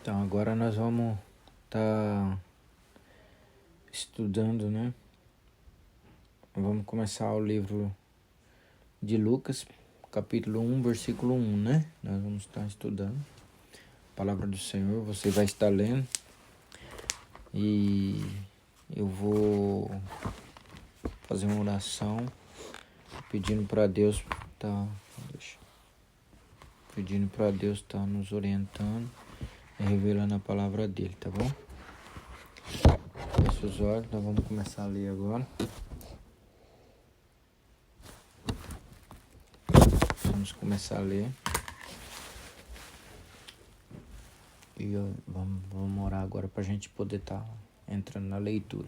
Então, agora nós vamos estar estudando, né? Vamos começar o livro de Lucas, capítulo 1, versículo 1, né? Nós vamos estar estudando a palavra do Senhor, você vai estar lendo e eu vou fazer uma oração pedindo para Deus estar nos orientando e revelando a palavra dele, tá bom? Feche os olhos, nós vamos começar a ler agora. Vamos começar a ler. E vamos orar agora para a gente poder estar entrando na leitura.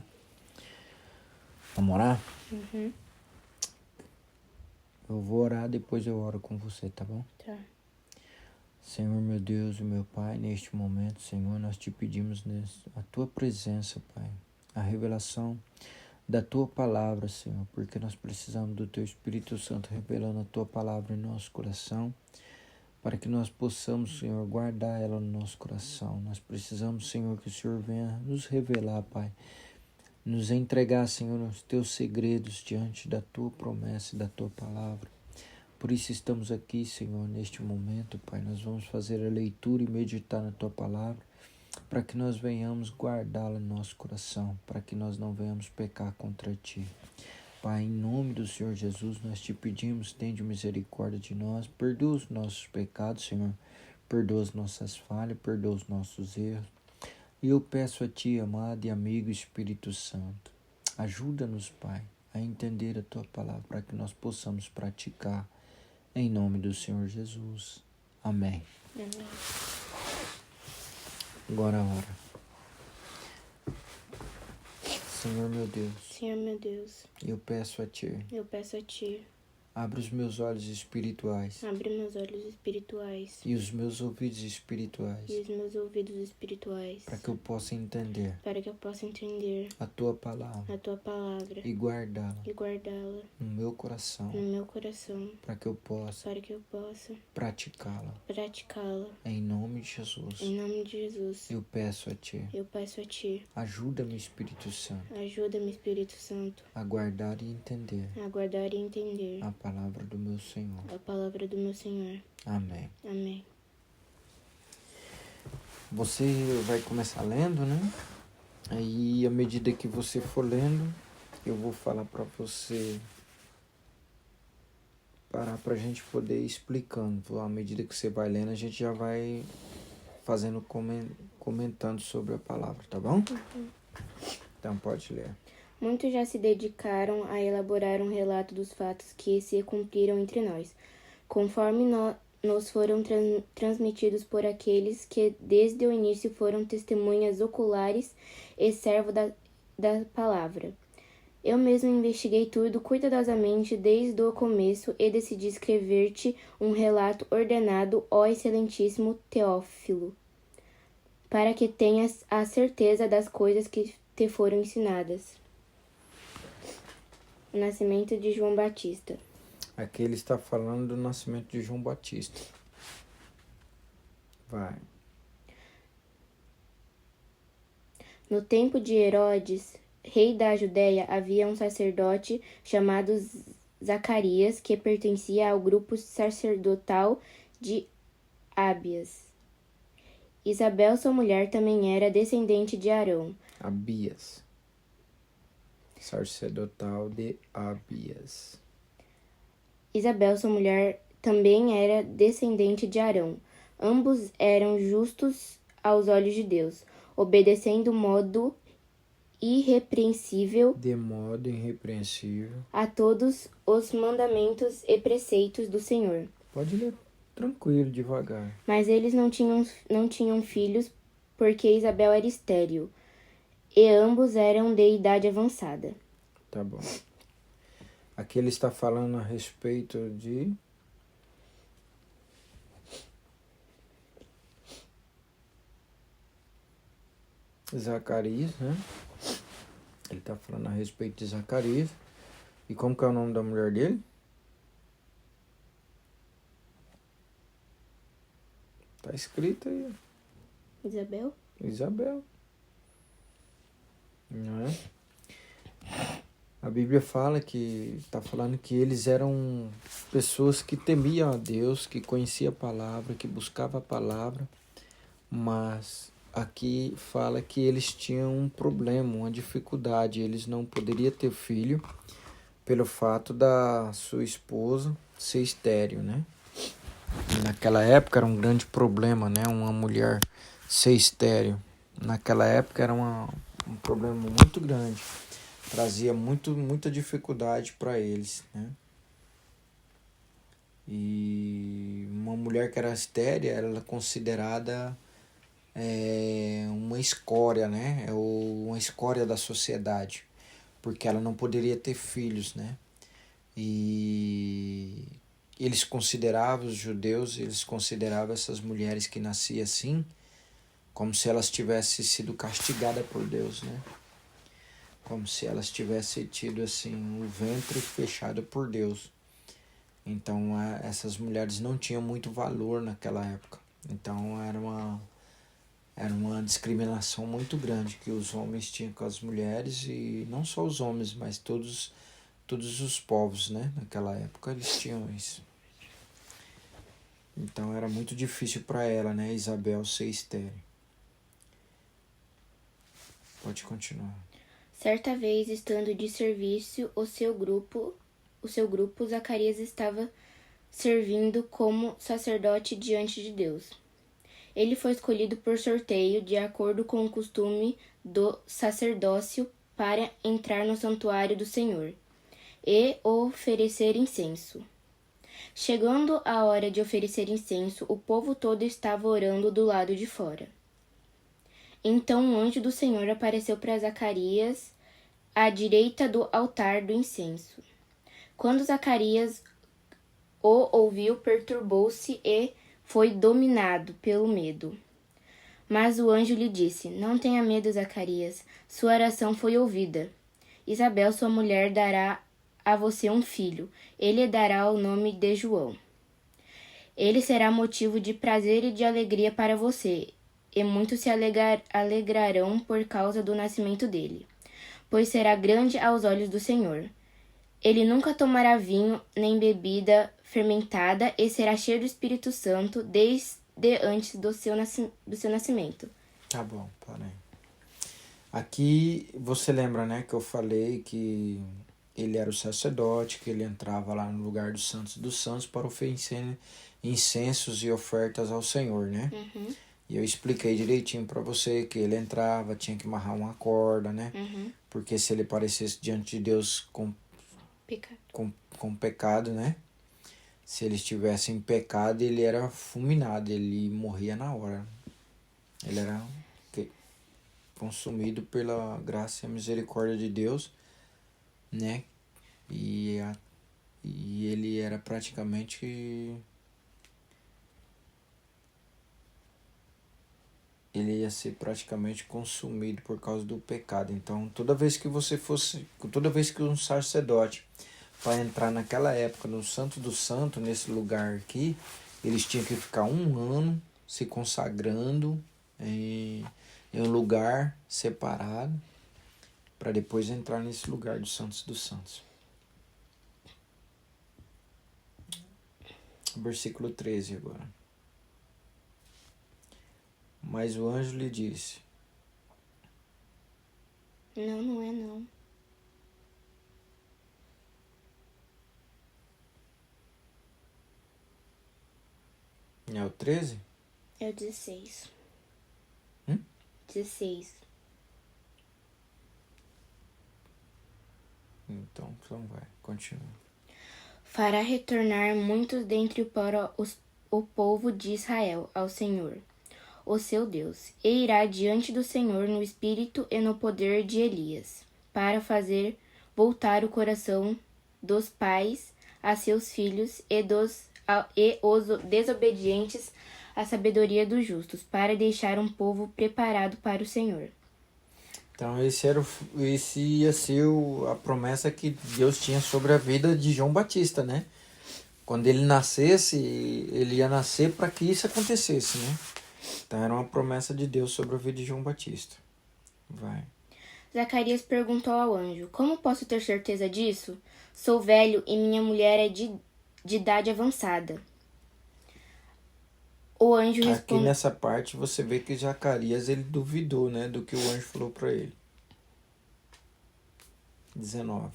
Vamos orar? Uhum. Eu vou orar, depois eu oro com você, tá bom? Tá. Senhor, meu Deus e meu Pai, neste momento, Senhor, nós te pedimos a tua presença, Pai, a revelação da tua palavra, Senhor, porque nós precisamos do teu Espírito Santo revelando a tua palavra em nosso coração, para que nós possamos, Senhor, guardar ela no nosso coração. Nós precisamos, Senhor, que o Senhor venha nos revelar, Pai, nos entregar, Senhor, os teus segredos diante da tua promessa e da tua palavra. Por isso estamos aqui, Senhor, neste momento, Pai. Nós vamos fazer a leitura e meditar na tua palavra, para que nós venhamos guardá-la no nosso coração, para que nós não venhamos pecar contra ti. Pai, em nome do Senhor Jesus, nós te pedimos, tende misericórdia de nós, perdoa os nossos pecados, Senhor, perdoa as nossas falhas, perdoa os nossos erros. E eu peço a ti, amado e amigo Espírito Santo, ajuda-nos, Pai, a entender a tua palavra, para que nós possamos praticar, em nome do Senhor Jesus. Amém. Amém. Agora a hora. Senhor meu Deus, Senhor meu Deus, eu peço a ti, eu peço a ti, abre os meus olhos espirituais abre meus olhos espirituais e os meus ouvidos espirituais, e os meus ouvidos espirituais, para que eu possa entender para que eu possa entender a tua palavra a tua palavra e guardá-la e guardá-la no meu coração, no meu coração, para que eu possa praticá-la. praticá-la. Em nome de Jesus, Em nome de Jesus, eu peço a ti, eu peço a ti, ajuda-me, Espírito Santo, ajuda-me, Espírito Santo, a guardar e entender a guardar e entender a palavra do meu Senhor. a palavra do meu Senhor. Amém. Amém. Você vai começar lendo, né? Aí, à medida que você for lendo, eu vou falar para você parar para a gente poder ir explicando. À medida que você vai lendo, a gente já vai fazendo comentando sobre a palavra, tá bom? Então pode ler. Muitos já se dedicaram a elaborar um relato dos fatos que se cumpriram entre nós, conforme nos foram transmitidos por aqueles que desde o início foram testemunhas oculares e servo da palavra. Eu mesmo investiguei tudo cuidadosamente desde o começo e decidi escrever-te um relato ordenado, ó excelentíssimo Teófilo, para que tenhas a certeza das coisas que te foram ensinadas. O nascimento de João Batista. Aqui ele está falando do nascimento de João Batista. Vai. No tempo de Herodes, rei da Judéia, havia um sacerdote chamado Zacarias, que pertencia ao grupo sacerdotal de Abias. Isabel, sua mulher, também era descendente de Arão. Abias. Sacerdotal de Abias. Isabel, sua mulher, também era descendente de Arão. Ambos eram justos aos olhos de Deus, obedecendo modo irrepreensível a todos os mandamentos e preceitos do Senhor. Pode ler tranquilo, devagar. Mas eles não tinham filhos, porque Isabel era estéril, e ambos eram de idade avançada. Tá bom. Aqui ele está falando a respeito de Zacarias, né? Ele está falando a respeito de Zacarias. E como que é o nome da mulher dele? Tá escrito aí. Isabel? Isabel. Não é? A Bíblia fala que está falando que eles eram pessoas que temiam a Deus, que conheciam a palavra, que buscavam a palavra, mas aqui fala que eles tinham um problema, uma dificuldade, eles não poderiam ter filho pelo fato da sua esposa ser estéril, né? E naquela época era um grande problema, né? Uma mulher ser estéril. Naquela época era um problema muito grande. Trazia muita dificuldade para eles, né? E uma mulher que era estéril era considerada uma escória, né? Ou uma escória da sociedade, porque ela não poderia ter filhos, né? E eles consideravam, os judeus, eles consideravam essas mulheres que nasciam assim, como se elas tivessem sido castigadas por Deus, né? Como se elas tivessem tido assim o ventre fechado por Deus. Então essas mulheres não tinham muito valor naquela época. Então era uma discriminação muito grande que os homens tinham com as mulheres, e não só os homens, mas todos os povos, né? Naquela época eles tinham isso. Então era muito difícil para ela, né, Isabel, ser estéril. Pode continuar. Certa vez, estando de serviço, o seu grupo, Zacarias estava servindo como sacerdote diante de Deus. Ele foi escolhido por sorteio, de acordo com o costume do sacerdócio, para entrar no santuário do Senhor e oferecer incenso. Chegando a hora de oferecer incenso, o povo todo estava orando do lado de fora. Então um anjo do Senhor apareceu para Zacarias à direita do altar do incenso. Quando Zacarias o ouviu, perturbou-se e foi dominado pelo medo. Mas o anjo lhe disse: Não tenha medo, Zacarias. Sua oração foi ouvida. Isabel, sua mulher, dará a você um filho. Ele dará o nome de João. Ele será motivo de prazer e de alegria para você, e muitos se alegrarão por causa do nascimento dele, pois será grande aos olhos do Senhor. Ele nunca tomará vinho nem bebida fermentada e será cheio do Espírito Santo desde antes do seu nascimento. Tá bom, parei. Aqui você lembra, né, que eu falei que ele era o sacerdote, que ele entrava lá no lugar dos santos para oferecer incensos e ofertas ao Senhor, né? Uhum. E eu expliquei direitinho para você que ele entrava, tinha que amarrar uma corda, né? Uhum. Porque se ele aparecesse diante de Deus com pecado, né? Se ele estivesse em pecado, ele era fulminado, ele morria na hora. Ele era consumido pela graça e a misericórdia de Deus, né? E ele era praticamente... ele ia ser praticamente consumido por causa do pecado. Então, toda vez que um sacerdote, para entrar naquela época no Santo do Santo, nesse lugar aqui, eles tinham que ficar 1 ano se consagrando em um lugar separado, para depois entrar nesse lugar dos Santos dos Santos. Versículo 13 agora. Mas o anjo lhe disse... Não é não. É o 13? É o 16. 16. Então vai, continua. Fará retornar muitos dentre o povo de Israel ao Senhor, o seu Deus, e irá diante do Senhor no espírito e no poder de Elias, para fazer voltar o coração dos pais a seus filhos e os desobedientes à sabedoria dos justos, para deixar um povo preparado para o Senhor. Então esse ia ser a promessa que Deus tinha sobre a vida de João Batista, né? Quando ele nascesse, ele ia nascer para que isso acontecesse, né? Então era uma promessa de Deus sobre a vida de João Batista. Vai. Zacarias perguntou ao anjo: Como posso ter certeza disso? Sou velho e minha mulher é de idade avançada. O anjo Aqui respondeu. nessa parte você vê que Zacarias ele duvidou, né, do que o anjo falou para ele. 19.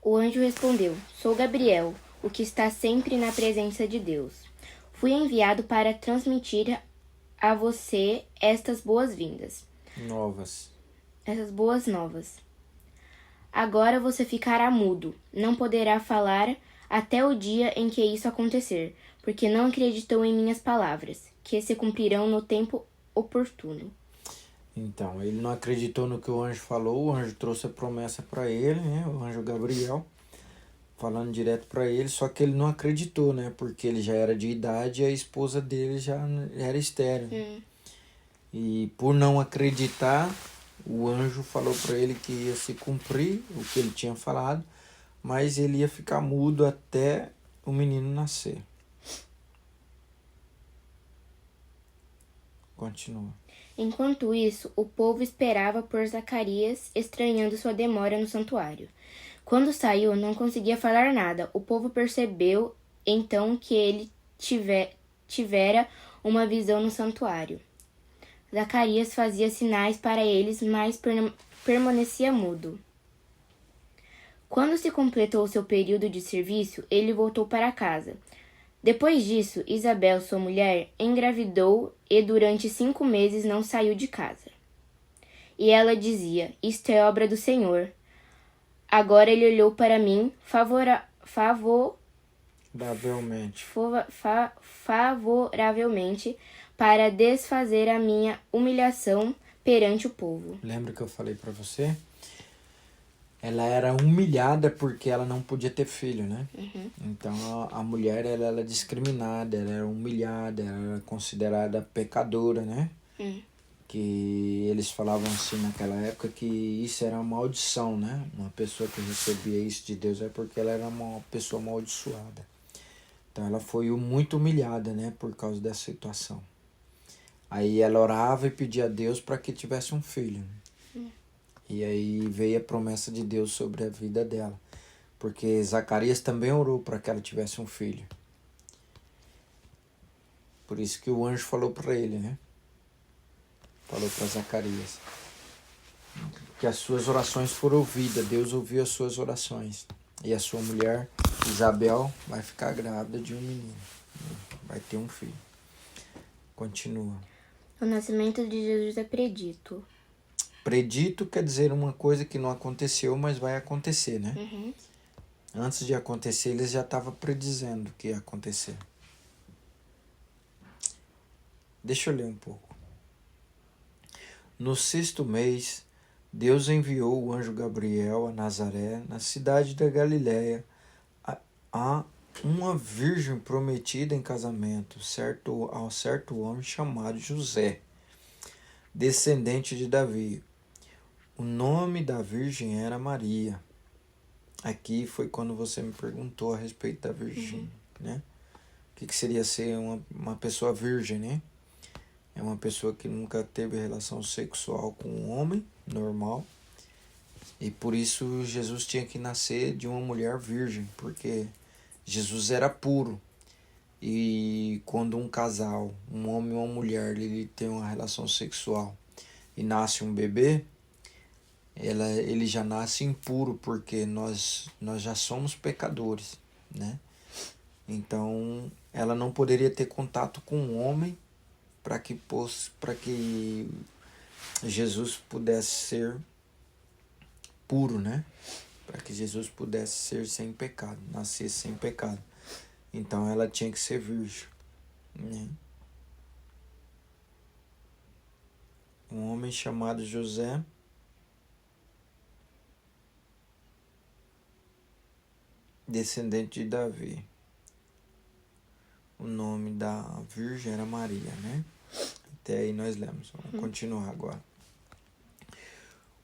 O anjo respondeu: Sou Gabriel, o que está sempre na presença de Deus. Fui enviado para transmitir a você estas boas-vindas. Essas boas novas. Agora você ficará mudo, não poderá falar até o dia em que isso acontecer, porque não acreditou em minhas palavras, que se cumprirão no tempo oportuno. Então, ele não acreditou no que o anjo falou, o anjo trouxe a promessa para ele, né? O anjo Gabriel, falando direto para ele, só que ele não acreditou, né? Porque ele já era de idade e a esposa dele já era estéril. E por não acreditar, o anjo falou para ele que ia se cumprir o que ele tinha falado, mas ele ia ficar mudo até o menino nascer. Continua. Enquanto isso, o povo esperava por Zacarias, estranhando sua demora no santuário. Quando saiu, não conseguia falar nada. O povo percebeu então que ele tivera uma visão no santuário. Zacarias fazia sinais para eles, mas permanecia mudo. Quando se completou seu período de serviço, ele voltou para casa. Depois disso, Isabel, sua mulher, engravidou e durante 5 meses não saiu de casa. E ela dizia: Isto é obra do Senhor. Agora ele olhou para mim favoravelmente para desfazer a minha humilhação perante o povo. Lembra que eu falei para você? Ela era humilhada porque ela não podia ter filho, né? Então a mulher ela era discriminada, ela era humilhada, ela era considerada pecadora, né? Que eles falavam assim naquela época que isso era uma maldição, né? Uma pessoa que recebia isso de Deus é porque ela era uma pessoa amaldiçoada. Então ela foi muito humilhada, né? Por causa dessa situação. Aí ela orava e pedia a Deus para que tivesse um filho. E aí veio a promessa de Deus sobre a vida dela. Porque Zacarias também orou para que ela tivesse um filho. Por isso que o anjo falou para ele, né? Falou para Zacarias. Que as suas orações foram ouvidas. Deus ouviu as suas orações. E a sua mulher, Isabel, vai ficar grávida de um menino. Vai ter um filho. Continua. O nascimento de Jesus é predito. Predito quer dizer uma coisa que não aconteceu, mas vai acontecer, né? Antes de acontecer, eles já estavam predizendo que ia acontecer. Deixa eu ler um pouco. No 6º mês, Deus enviou o anjo Gabriel a Nazaré, na cidade da Galiléia, a uma virgem prometida em casamento, ao certo homem chamado José, descendente de Davi. O nome da virgem era Maria. Aqui foi quando você me perguntou a respeito da virgem, né? O que seria ser uma pessoa virgem, né? É uma pessoa que nunca teve relação sexual com um homem normal. E por isso Jesus tinha que nascer de uma mulher virgem, porque Jesus era puro. E quando um casal, um homem e uma mulher, ele tem uma relação sexual e nasce um bebê, ele já nasce impuro, porque nós já somos pecadores, né? Então, ela não poderia ter contato com um homem para que Jesus pudesse ser puro, né? Para que Jesus pudesse ser sem pecado, nascer sem pecado. Então, ela tinha que ser virgem, né? Um homem chamado José, descendente de Davi. O nome da virgem era Maria, né? Até aí nós lemos. Vamos continuar agora.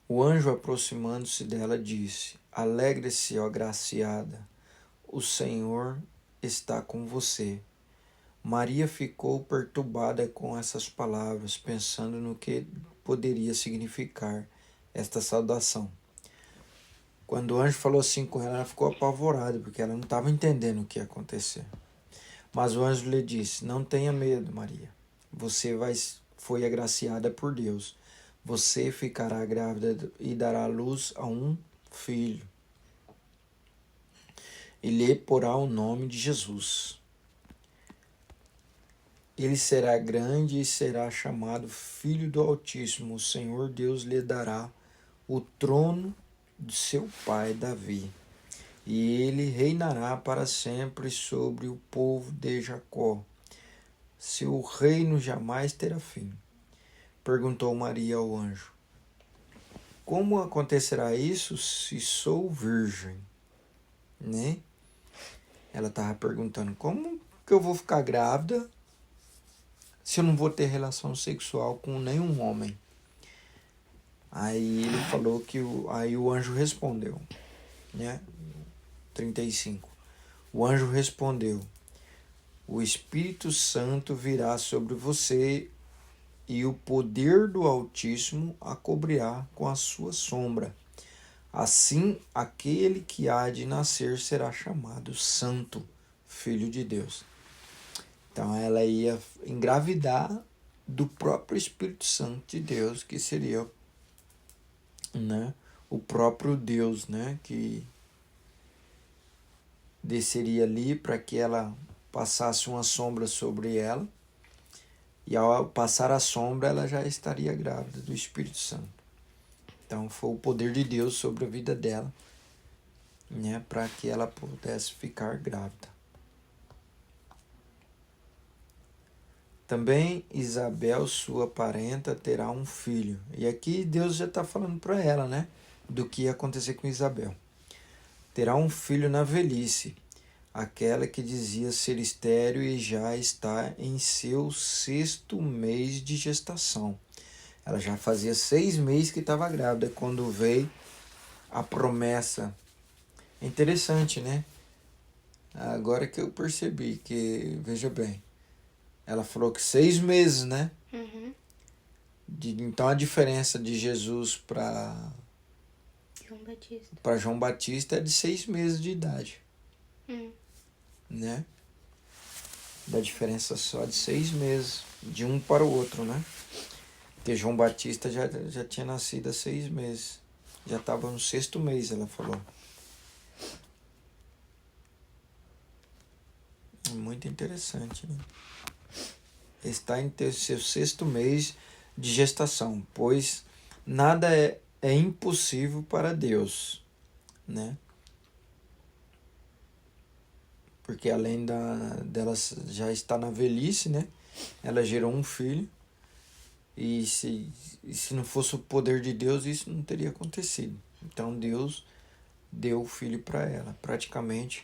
O anjo, aproximando-se dela, disse: Alegre-se, ó agraciada, o Senhor está com você. Maria ficou perturbada com essas palavras, pensando no que poderia significar esta saudação. Quando o anjo falou assim com ela, ela ficou apavorada, porque ela não estava entendendo o que ia acontecer. Mas o anjo lhe disse: não tenha medo, Maria. Foi agraciada por Deus. Você ficará grávida e dará luz a um filho. E lhe porá o nome de Jesus. Ele será grande e será chamado Filho do Altíssimo. O Senhor Deus lhe dará o trono de seu pai Davi. E ele reinará para sempre sobre o povo de Jacó. Seu reino jamais terá fim. Perguntou Maria ao anjo: como acontecerá isso se sou virgem? Né? Ela estava perguntando: como que eu vou ficar grávida se eu não vou ter relação sexual com nenhum homem? Aí ele falou que aí o anjo respondeu, né? 35. O anjo respondeu: o Espírito Santo virá sobre você e o poder do Altíssimo a cobrirá com a sua sombra. Assim, aquele que há de nascer será chamado Santo, Filho de Deus. Então, ela ia engravidar do próprio Espírito Santo de Deus, que seria, né, o próprio Deus, né, que desceria ali para que ela passasse uma sombra sobre ela. E ao passar a sombra, ela já estaria grávida do Espírito Santo. Então, foi o poder de Deus sobre a vida dela, né, para que ela pudesse ficar grávida. Também Isabel, sua parenta, terá um filho. E aqui Deus já está falando para ela, né, do que ia acontecer com Isabel. Terá um filho na velhice, aquela que dizia ser estéril e já está em seu 6º mês de gestação. Ela já fazia 6 meses que estava grávida quando veio a promessa. É interessante, né? Agora que eu percebi que, veja bem, ela falou que 6 meses, né? Uhum. Então a diferença de Jesus para João Batista é de 6 meses de idade. Né? Da diferença só de 6 meses, de um para o outro, né? Porque João Batista já tinha nascido há 6 meses. Já estava no 6º mês, ela falou. Muito interessante, né? Está em seu 6º mês de gestação, pois nada é impossível para Deus, né? Porque além dela já estar na velhice, né? Ela gerou um filho. E se não fosse o poder de Deus, isso não teria acontecido. Então Deus deu o filho para ela. Praticamente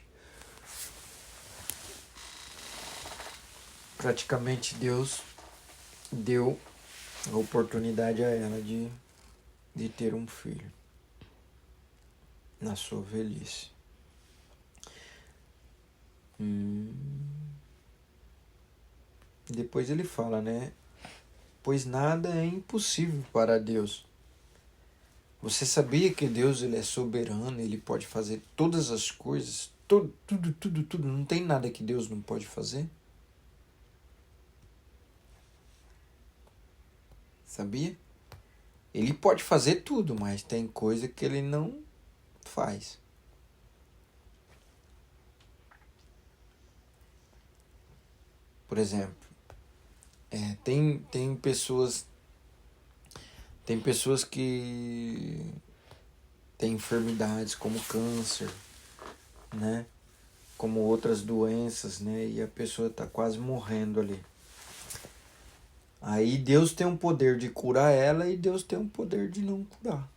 Deus deu a oportunidade a ela de ter um filho na sua velhice. Depois ele fala, né? Pois nada é impossível para Deus. Você sabia que Deus ele é soberano, ele pode fazer todas as coisas, tudo. Não tem nada que Deus não pode fazer? Sabia? Ele pode fazer tudo, mas tem coisa que ele não faz. Por exemplo, tem pessoas que têm enfermidades como câncer, né? Como outras doenças, né? E a pessoa está quase morrendo ali. Aí Deus tem um poder de curar ela e Deus tem um poder de não curar.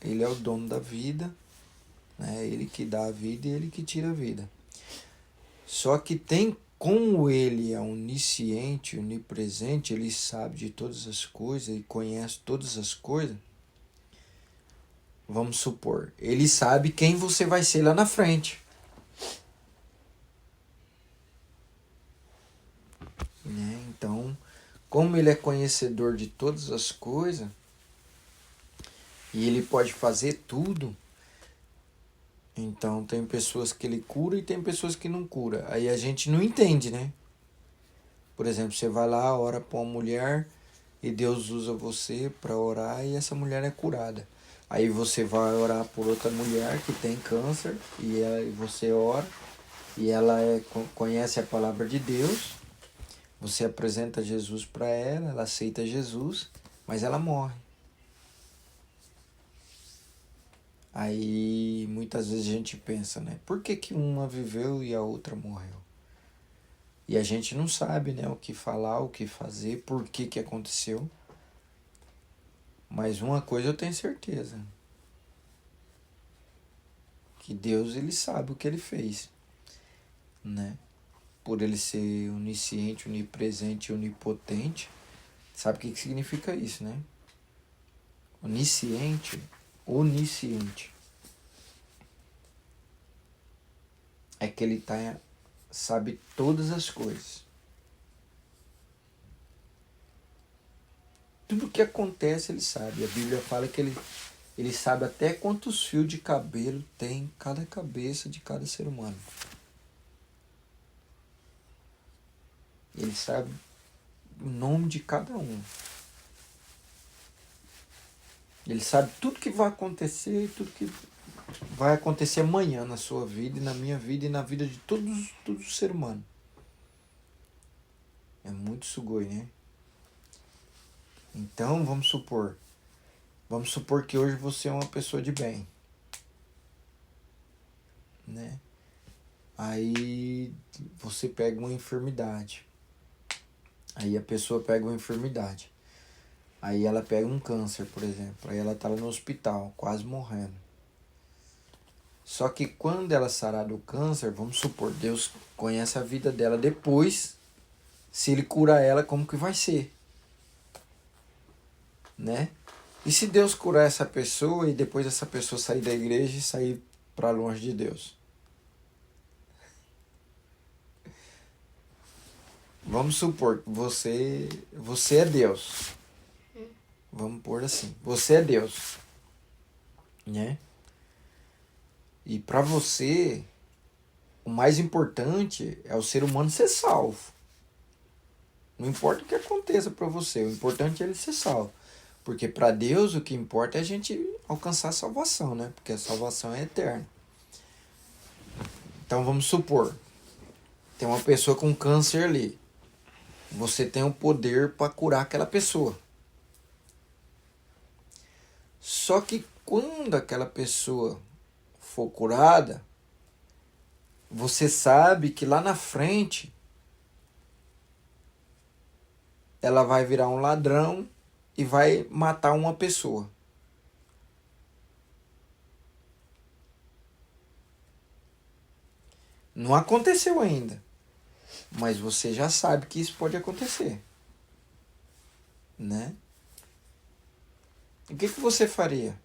Ele é o dono da vida, né? Ele que dá a vida e ele que tira a vida. Só que como ele é onisciente, onipresente, ele sabe de todas as coisas e conhece todas as coisas. Vamos supor, ele sabe quem você vai ser lá na frente. como ele é conhecedor de todas as coisas, e ele pode fazer tudo, então tem pessoas que ele cura e tem pessoas que não cura. Aí a gente não entende, né? Por exemplo, você vai lá, ora para uma mulher e Deus usa você para orar e essa mulher é curada. Aí você vai orar por outra mulher que tem câncer e você ora e ela conhece a palavra de Deus. Você apresenta Jesus para ela, ela aceita Jesus, mas ela morre. Aí muitas vezes a gente pensa, né? Por que que uma viveu e a outra morreu? E a gente não sabe, né, o que falar, o que fazer, por que que aconteceu. Mas uma coisa eu tenho certeza, que Deus ele sabe o que ele fez, né? Por ele ser onisciente, onipresente e onipotente. Sabe o que que significa isso, né? Onisciente, onisciente. É que ele sabe todas as coisas. Tudo que acontece ele sabe. A Bíblia fala que ele sabe até quantos fios de cabelo tem cada cabeça de cada ser humano. Ele sabe o nome de cada um. Ele sabe tudo que vai acontecer, tudo que vai acontecer amanhã na sua vida, e na minha vida e na vida de todos os seres humanos. É muito sugoi, né? Então, vamos supor que hoje você é uma pessoa de bem, né? Aí você pega uma enfermidade. Aí a pessoa pega uma enfermidade. Aí ela pega um câncer, por exemplo. Aí ela tá lá no hospital, quase morrendo. Só que quando ela sarar do câncer, vamos supor, Deus conhece a vida dela depois, se ele curar ela, como que vai ser? Né? E se Deus curar essa pessoa e depois essa pessoa sair da igreja e sair para longe de Deus? Vamos supor que você é Deus. Vamos pôr assim, você é Deus, né? E para você, o mais importante é o ser humano ser salvo. Não importa o que aconteça para você, o importante é ele ser salvo. Porque para Deus o que importa é a gente alcançar a salvação, né? Porque a salvação é eterna. Então vamos supor, tem uma pessoa com câncer ali. Você tem o poder para curar aquela pessoa. Só que quando aquela pessoa for curada, você sabe que lá na frente ela vai virar um ladrão e vai matar uma pessoa. Não aconteceu ainda, mas você já sabe que isso pode acontecer, né? O que você faria?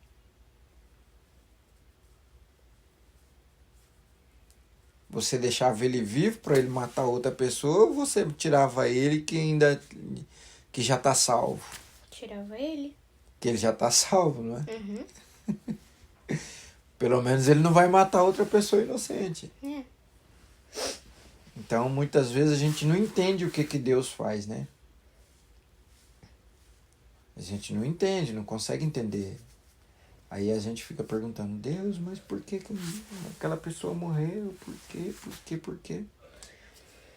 Você deixava ele vivo para ele matar outra pessoa ou você tirava ele que já está salvo? Tirava ele. Que ele já está salvo, não é? Uhum. Pelo menos ele não vai matar outra pessoa inocente. É. Então, muitas vezes a gente não entende o que Deus faz, né? A gente não entende, não consegue entender. Aí a gente fica perguntando, Deus, mas por que aquela pessoa morreu? Por quê? Por quê? Por quê?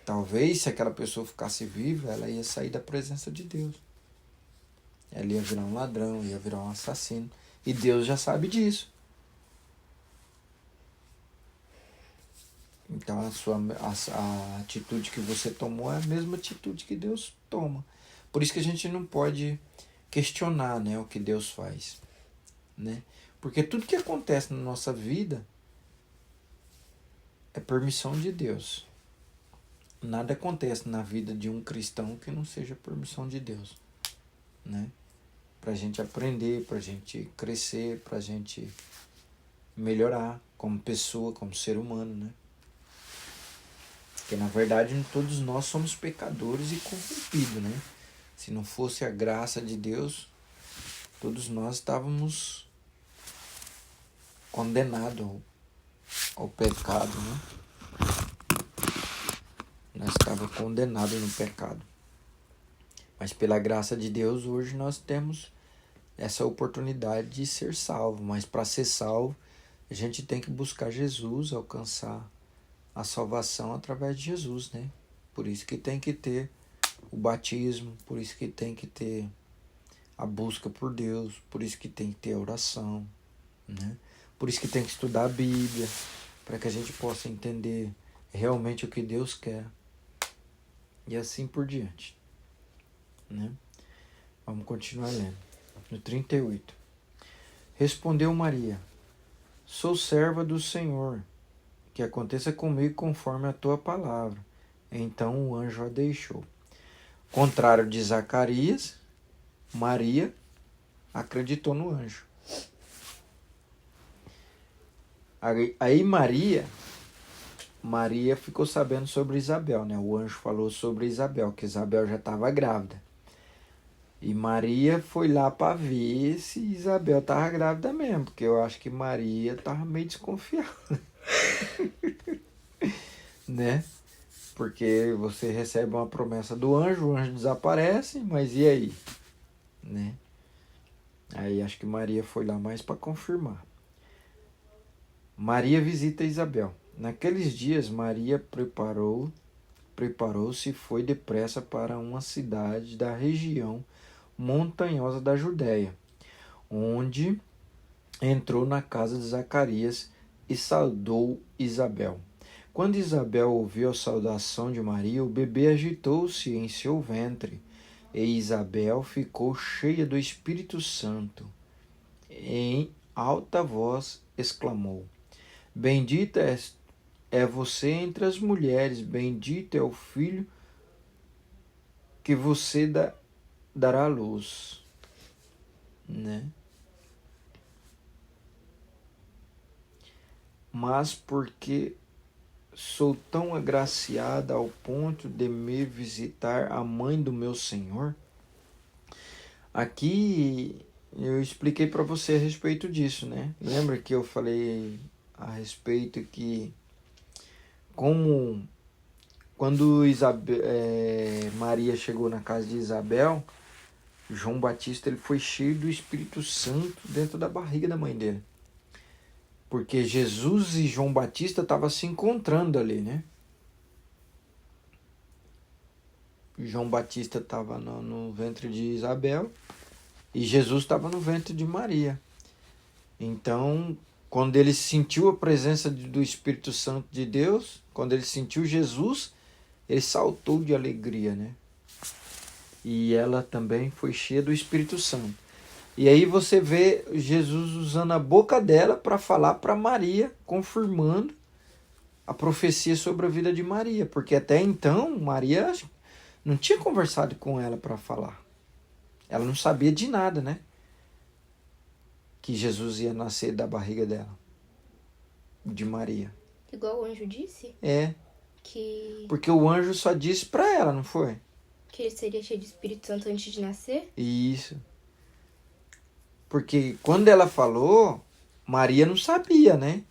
Talvez se aquela pessoa ficasse viva, ela ia sair da presença de Deus. Ela ia virar um ladrão, ia virar um assassino. E Deus já sabe disso. Então a atitude que você tomou é a mesma atitude que Deus toma. Por isso que a gente não pode questionar, né, o que Deus faz. Né? Porque tudo que acontece na nossa vida é permissão de Deus. Nada acontece na vida de um cristão que não seja permissão de Deus, né? Pra gente aprender, pra gente crescer, pra gente melhorar como pessoa, como ser humano, né? Porque na verdade todos nós somos pecadores e corrompidos, né? Se não fosse a graça de Deus, todos nós estávamos condenados ao pecado, né? Nós estávamos condenados no pecado. Mas pela graça de Deus, hoje nós temos essa oportunidade de ser salvo. Mas para ser salvo, a gente tem que buscar Jesus, alcançar a salvação através de Jesus, né? Por isso que tem que ter o batismo, por isso que tem que ter a busca por Deus, por isso que tem que ter a oração, né? Por isso que tem que estudar a Bíblia, para que a gente possa entender realmente o que Deus quer. E assim por diante, né? Vamos continuar lendo. No 38. Respondeu Maria: Sou serva do Senhor, que aconteça comigo conforme a tua palavra. Então o anjo a deixou. Contrário de Zacarias, Maria acreditou no anjo. Aí Maria ficou sabendo sobre Isabel, né? O anjo falou sobre Isabel, que Isabel já estava grávida. E Maria foi lá para ver se Isabel estava grávida mesmo, porque eu acho que Maria estava meio desconfiada, né? Porque você recebe uma promessa do anjo, o anjo desaparece, mas e aí? Né? Aí acho que Maria foi lá mais para confirmar. Maria visita Isabel. Naqueles dias, Maria preparou-se e foi depressa para uma cidade da região montanhosa da Judéia, onde entrou na casa de Zacarias e saudou Isabel. Quando Isabel ouviu a saudação de Maria, o bebê agitou-se em seu ventre, e Isabel ficou cheia do Espírito Santo. Em alta voz exclamou: Bendita é você entre as mulheres, bendito é o filho que você dará à luz. Né? Mas porque sou tão agraciada ao ponto de me visitar a mãe do meu Senhor? Aqui eu expliquei para você a respeito disso, né? Lembra que eu falei a respeito que quando Maria chegou na casa de Isabel, João Batista ele foi cheio do Espírito Santo dentro da barriga da mãe dele. Porque Jesus e João Batista estavam se encontrando ali, né? João Batista estava no ventre de Isabel e Jesus estava no ventre de Maria. Então, quando ele sentiu a presença do Espírito Santo de Deus, quando ele sentiu Jesus, ele saltou de alegria, né? E ela também foi cheia do Espírito Santo. E aí você vê Jesus usando a boca dela para falar para Maria, confirmando a profecia sobre a vida de Maria. Porque até então, Maria não tinha conversado com ela para falar. Ela não sabia de nada, né? Que Jesus ia nascer da barriga dela, de Maria. Igual o anjo disse? É. Que Porque o anjo só disse para ela, não foi? que ele seria cheio de Espírito Santo antes de nascer? Isso. Porque quando ela falou, Maria não sabia, né?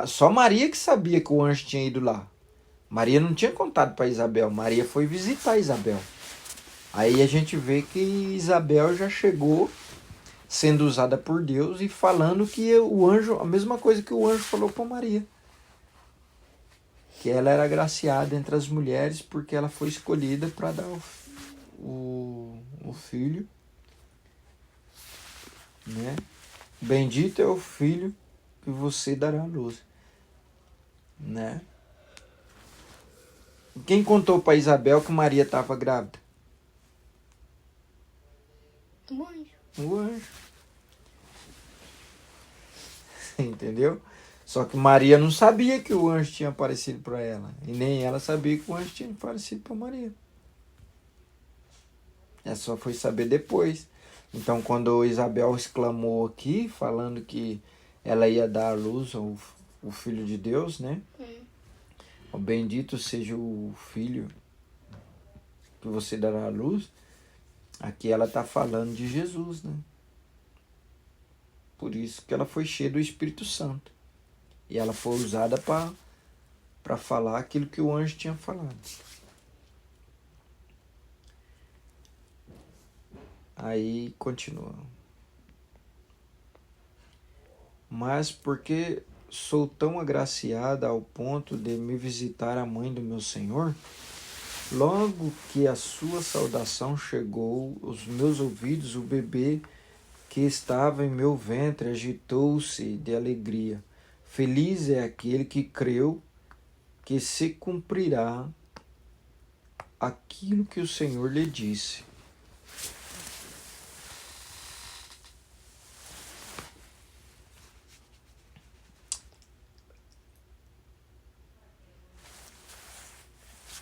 Só Maria que sabia que o anjo tinha ido lá. Maria não tinha contado para Isabel. Maria foi visitar Isabel. Aí a gente vê que Isabel já chegou sendo usada por Deus e falando que o anjo, a mesma coisa que o anjo falou para Maria. Que ela era agraciada entre as mulheres porque ela foi escolhida para dar o filho, né? Bendito é o filho que você dará à luz, né? Quem contou para Isabel que Maria estava grávida? O anjo. O anjo. Entendeu? Só que Maria não sabia que o anjo tinha aparecido para ela. E nem ela sabia que o anjo tinha aparecido para Maria. Ela só foi saber depois. Então, quando Isabel exclamou aqui, falando que ela ia dar à luz ao Filho de Deus, né? O bendito seja o filho que você dará à luz. Aqui ela está falando de Jesus, né? Por isso que ela foi cheia do Espírito Santo. E ela foi usada para falar aquilo que o anjo tinha falado. Aí continua. Mas porque sou tão agraciada ao ponto de me visitar a mãe do meu Senhor, logo que a sua saudação chegou aos meus ouvidos, o bebê que estava em meu ventre agitou-se de alegria. Feliz é aquele que creu que se cumprirá aquilo que o Senhor lhe disse.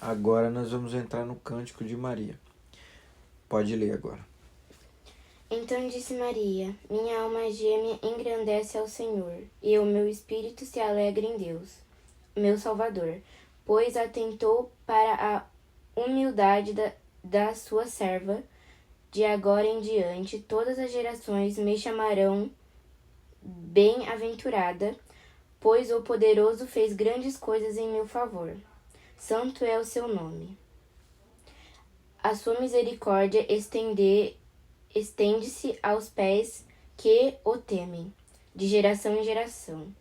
Agora nós vamos entrar no Cântico de Maria. Pode ler agora. Então disse Maria: minha alma gêmea engrandece ao Senhor, e o meu espírito se alegra em Deus, meu Salvador, pois atentou para a humildade da sua serva. De agora em diante, todas as gerações me chamarão bem-aventurada, pois o Poderoso fez grandes coisas em meu favor. Santo é o seu nome. A sua misericórdia estende-se aos pés que o temem, de geração em geração.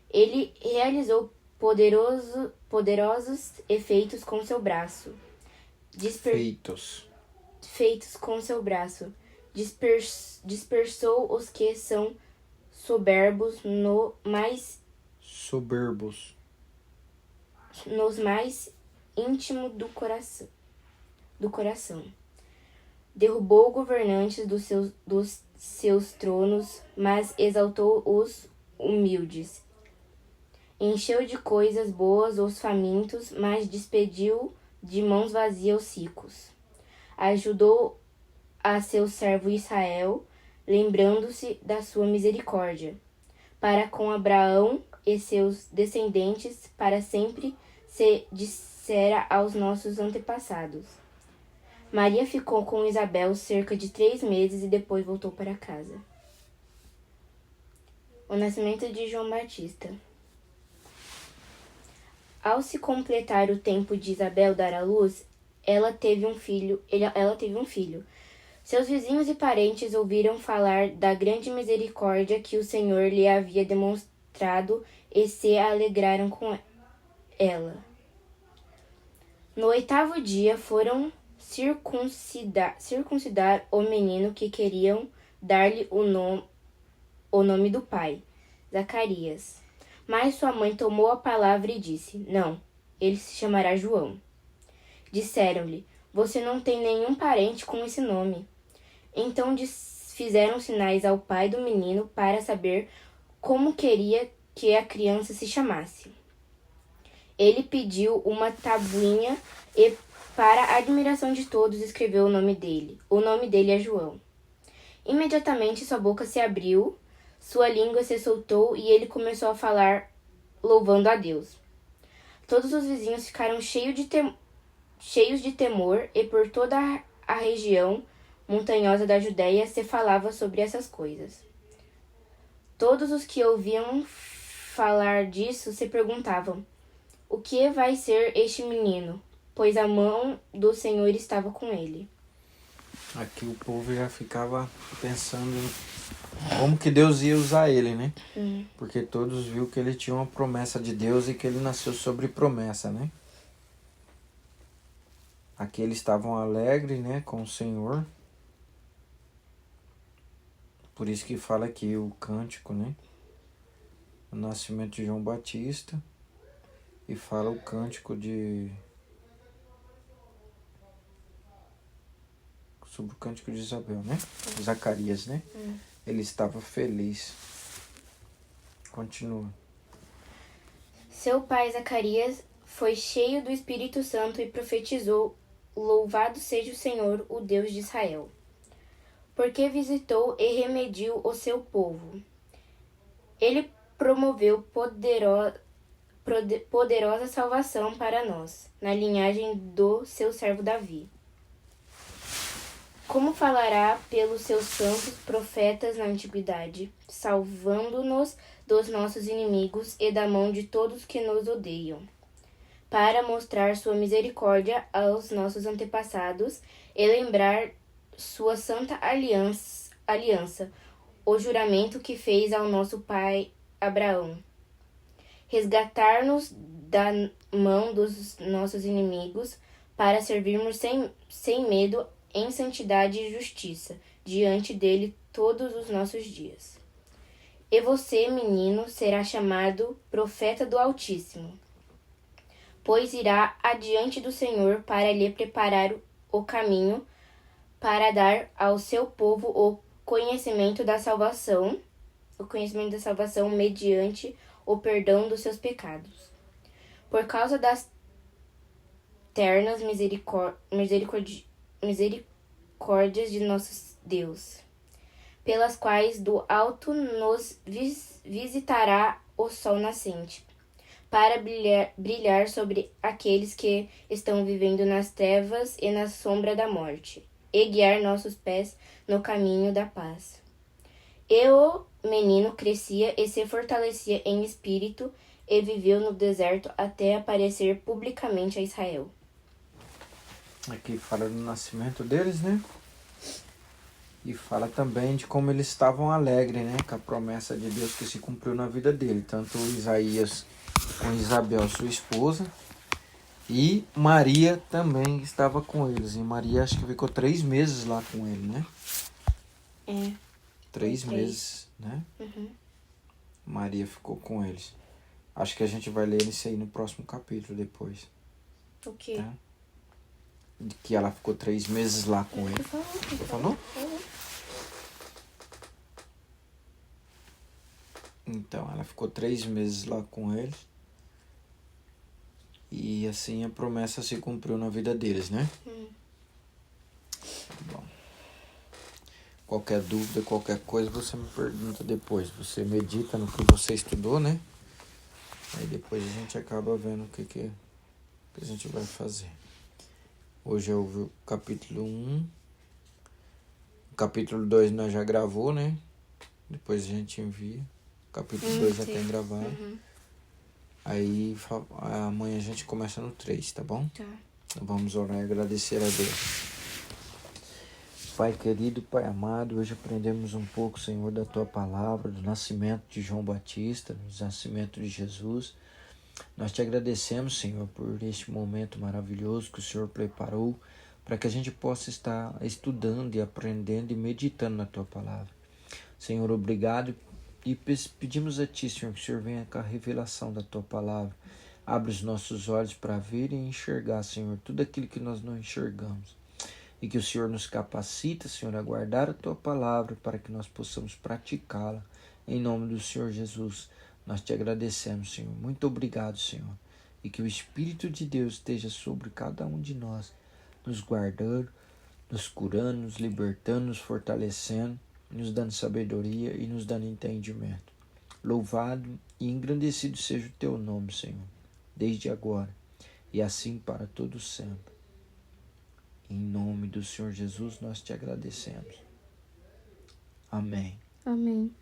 Ele realizou poderosos efeitos com seu braço. Feitos com seu braço. Dispersou os que são soberbos nos mais íntimo do coração. Derrubou governantes dos seus tronos, mas exaltou os humildes. Encheu de coisas boas os famintos, mas despediu de mãos vazias os ricos. Ajudou a seu servo Israel, lembrando-se da sua misericórdia, para com Abraão e seus descendentes para sempre, se dissera aos nossos antepassados. Maria ficou com Isabel cerca de 3 meses e depois voltou para casa. O nascimento de João Batista. Ao se completar o tempo de Isabel dar à luz, ela teve um filho. Seus vizinhos e parentes ouviram falar da grande misericórdia que o Senhor lhe havia demonstrado e se alegraram com ela. No 8º dia foram circuncidar o menino que queriam dar-lhe o nome do pai, Zacarias. Mas sua mãe tomou a palavra e disse: não, ele se chamará João. Disseram-lhe: você não tem nenhum parente com esse nome. Então fizeram sinais ao pai do menino para saber como queria que a criança se chamasse. Ele pediu uma tabuinha e, para a admiração de todos, escreveu o nome dele. O nome dele é João. Imediatamente sua boca se abriu, sua língua se soltou e ele começou a falar, louvando a Deus. Todos os vizinhos ficaram cheios de temor e por toda a região montanhosa da Judéia se falava sobre essas coisas. Todos os que ouviam falar disso se perguntavam: o que vai ser este menino? Pois a mão do Senhor estava com ele. Aqui o povo já ficava pensando como que Deus ia usar ele, né? Porque todos viram que ele tinha uma promessa de Deus e que ele nasceu sobre promessa, né? Aqui eles estavam alegres, né, com o Senhor. Por isso que fala aqui o cântico, né? O nascimento de João Batista. E fala o cântico sobre o cântico de Isabel, né? Zacarias, né? Ele estava feliz. Continua. Seu pai Zacarias foi cheio do Espírito Santo e profetizou: louvado seja o Senhor, o Deus de Israel, porque visitou e remediou o seu povo. Ele promoveu poderosa salvação para nós, na linhagem do seu servo Davi. como falará pelos seus santos profetas na antiguidade, salvando-nos dos nossos inimigos e da mão de todos que nos odeiam, para mostrar sua misericórdia aos nossos antepassados e lembrar sua santa aliança, o juramento que fez ao nosso pai Abraão, resgatar-nos da mão dos nossos inimigos, para servirmos sem medo, em santidade e justiça, diante dele todos os nossos dias. E você, menino, será chamado profeta do Altíssimo, pois irá adiante do Senhor para lhe preparar o caminho, para dar ao seu povo o conhecimento da salvação mediante o perdão dos seus pecados. Por causa das ternas misericórdias de nosso Deus, pelas quais do alto nos visitará o sol nascente, para brilhar sobre aqueles que estão vivendo nas trevas e na sombra da morte, e guiar nossos pés no caminho da paz. E o menino crescia e se fortalecia em espírito, e viveu no deserto até aparecer publicamente a Israel. Aqui fala do nascimento deles, né? E fala também de como eles estavam alegres, né? Com a promessa de Deus que se cumpriu na vida dele. Tanto Isaías com Isabel, sua esposa, e Maria também estava com eles. E Maria acho que ficou 3 meses lá com ele, né? 3 meses, né? Uhum. Maria ficou com eles. Acho que a gente vai ler isso aí no próximo capítulo depois. O quê? Tá? De que ela ficou 3 meses lá com ele. Você falou? Então, ela ficou 3 meses lá com eles. E assim a promessa se cumpriu na vida deles, né? Bom. Qualquer dúvida, qualquer coisa, você me pergunta depois. Você medita no que você estudou, né? Aí depois a gente acaba vendo o que a gente vai fazer. Hoje eu vi o capítulo 1. O capítulo 2 nós já gravou, né? Depois a gente envia. O capítulo 2 já tem gravado. Uhum. Aí amanhã a gente começa no 3, tá bom? Tá. Vamos orar e agradecer a Deus. Pai querido, Pai amado, hoje aprendemos um pouco, Senhor, da Tua palavra, do nascimento de João Batista, do nascimento de Jesus. Nós te agradecemos, Senhor, por este momento maravilhoso que o Senhor preparou para que a gente possa estar estudando e aprendendo e meditando na Tua palavra. Senhor, obrigado e pedimos a Ti, Senhor, que o Senhor venha com a revelação da Tua palavra. Abre os nossos olhos para ver e enxergar, Senhor, tudo aquilo que nós não enxergamos. E que o Senhor nos capacita, Senhor, a guardar a Tua palavra para que nós possamos praticá-la. Em nome do Senhor Jesus, nós te agradecemos, Senhor. Muito obrigado, Senhor. E que o Espírito de Deus esteja sobre cada um de nós, nos guardando, nos curando, nos libertando, nos fortalecendo, nos dando sabedoria e nos dando entendimento. Louvado e engrandecido seja o Teu nome, Senhor, desde agora e assim para todo sempre. Em nome do Senhor Jesus, nós te agradecemos. Amém. Amém.